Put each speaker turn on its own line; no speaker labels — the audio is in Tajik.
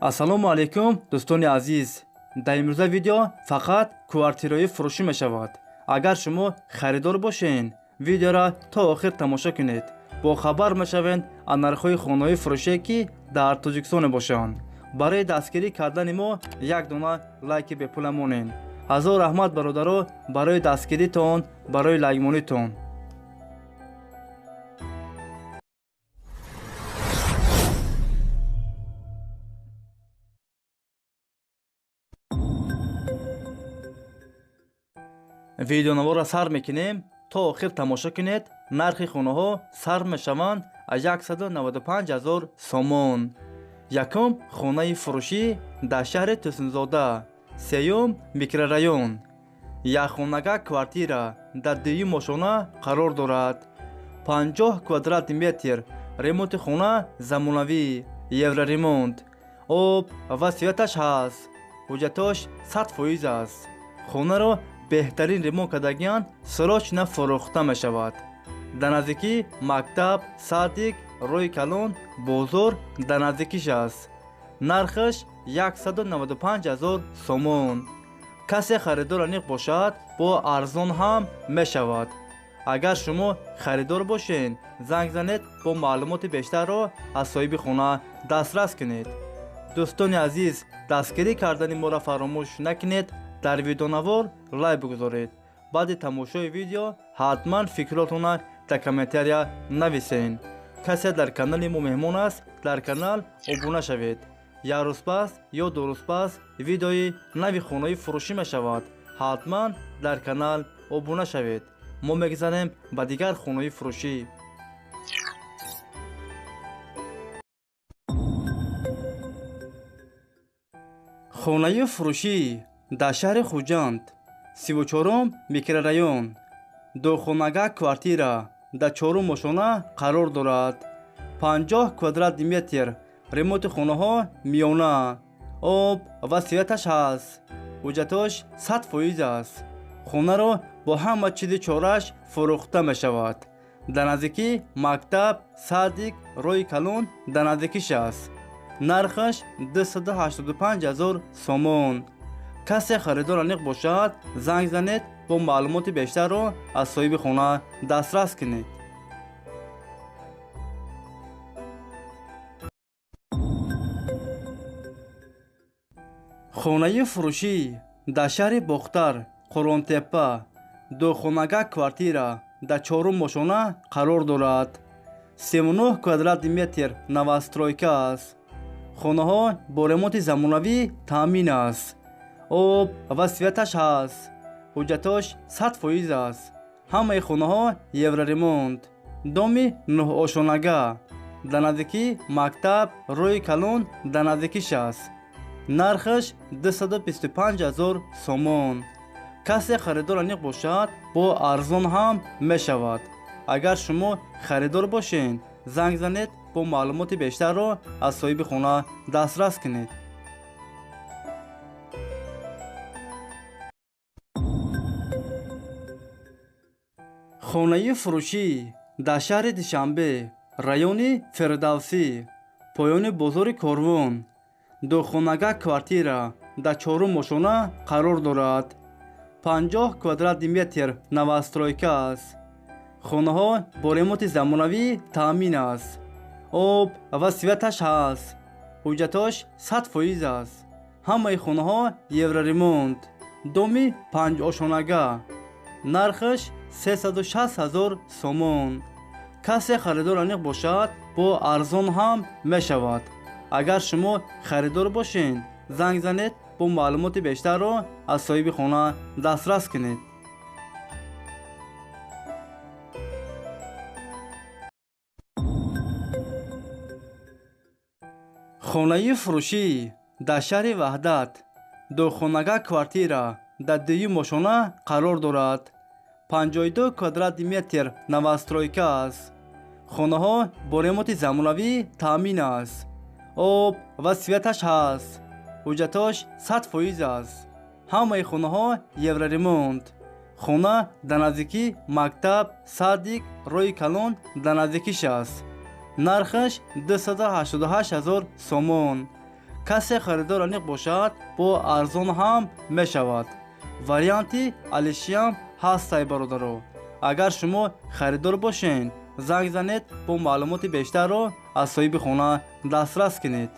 ассалому алайкум дӯстони азиз. дар имрӯза видео фақат квартираҳои фурӯшӣ мешавад. агар шумо харидор бошед, видеоро то охир тамошо кунед. бохабар мешавед аз нархҳои хонаҳои фурӯшие ки дар Тоҷикистон бошанд. барои дастгирӣ кардани мо як дона лайки бепула монед. ҳазор раҳмат бародаро барои дастгиритон, барои лайкмонитон. видеонаворро сар мекунем, то охир тамошо кунед. нархи хонаҳо сар мешаванд аз 195,000 сомон. якум хонаи фурӯшӣ дар шаҳри Тӯсинзода, сеюм микрорайон. якхонага квартира дар дуюм ошона қарор дорад. 50 квадрати метр. ремонти хона замонавӣ, евроремонт. об ва светаш ҳаст. ҳуҷҷатош 100% аст. хонаро беҳтарин ремонт кардагиан срочно фурӯхта мешавад. дар наздикии мактаб, садик, роҳи калон, бозор дар наздикиш аст. нархаш 195,000 сомон. касе харидор аниқ бошад, бо арзон ҳам мешавад. агар шумо харидор бошед, занг занед, бо маълумоти бештарро аз соҳиби хона дастрас кунед. дӯстони азиз, дастгирӣ кардани моро фаромӯш накунед. дар видеонавор лайк бигузоред. баъди тамошои видео ҳатман фикротонро дар комментария нависед. касе дар канали мо меҳмон аст, дар канал обуна шавед. як рӯз пас ё ду рӯз пас видеои нави хонаи фурӯшӣ мешавад. ҳатман дар канал обуна шавед. мо мегузарем ба дигар хонаи фурӯшӣ. хонаи фурӯшӣ дар шаҳри Хуҷанд, 34 микрорайон. духонага квартира дар 4 ошона қарор дорад. 50 квадрати метр. ремонти хонаҳо миёна. об ва светаш ҳаст. ҳуҷҷатош 100% аст. хонаро бо ҳама чизи чораш фурӯхта мешавад. дар наздикии мактаб, садик, роҳи калон дар наздикиш аст. нархаш 285,000 сомон. касе харидор аниқ бошад, занг занед, бо маълумоти бештарро аз соҳиби хона дастрас кунед. хонаи фурӯшӣ дар шаҳри Бохтар, Қуронтеппа, духонага квартира дар 4 ошона қарор дорад. 39 квадрати метр. новостройка аст. хонаҳо бо ремонти замонавӣ таъмин аст. об ва светаш ҳаст. ҳуҷҷатош 100% аст. ҳамаи хонаҳо евроремонт. доми 9 ошонага дар наздикии мактаб, роҳи калон дар наздикиш аст. нархаш 225,000 сомон. касе харидор аниқ бошад, бо арзон ҳам мешавад. агар шумо харидор бошед, занг занед, бо маълумоти бештарро аз соҳиби хона дастрас кунед. хонаи фурӯшӣ дар шаҳри Душанбе, райони Фирдавсӣ, поёни бозори Корвон. духонага квартира дар 4 ошона қарор дорад. 50 квадрати метр. новостройка аст. хонаҳо бо ремонти замонавӣ таъмин аст. об ва светаш ҳаст. ҳуҷҷатош 100% аст. ҳамаи хонаҳо евроремонт. доми 5 ошонага. нархаш 360,000 сомон. касе харидор аниқ бошад, бо арзон ҳам мешавад. агар шумо харидор бошед, занг занед, бо маълумоти бештарро аз соҳиби хона дастрас кунед. хонаи фурӯшӣ дар шаҳри Ваҳдат, духонага квартира дар 2 ошона қарор дорад. 52 квадрати метр. новостройка аст. хонаҳо бо ремонти замонавӣ таъмин аст. об ва светаш ҳаст. ҳуҷҷатош 100% аст. ҳамаи хонаҳо евроремонт. хона дар наздикии мактаб, садик, роҳи калон дар наздикиш аст. нархаш 288,000 сомон. کسی خریدار انیق باشد با ارزان هم می شود. وریانتی الیشی هم هست برادرو. اگر شما خریدار باشین زنگ زنید با معلومات بیشتر رو از صاحب خانه دسترس کنید.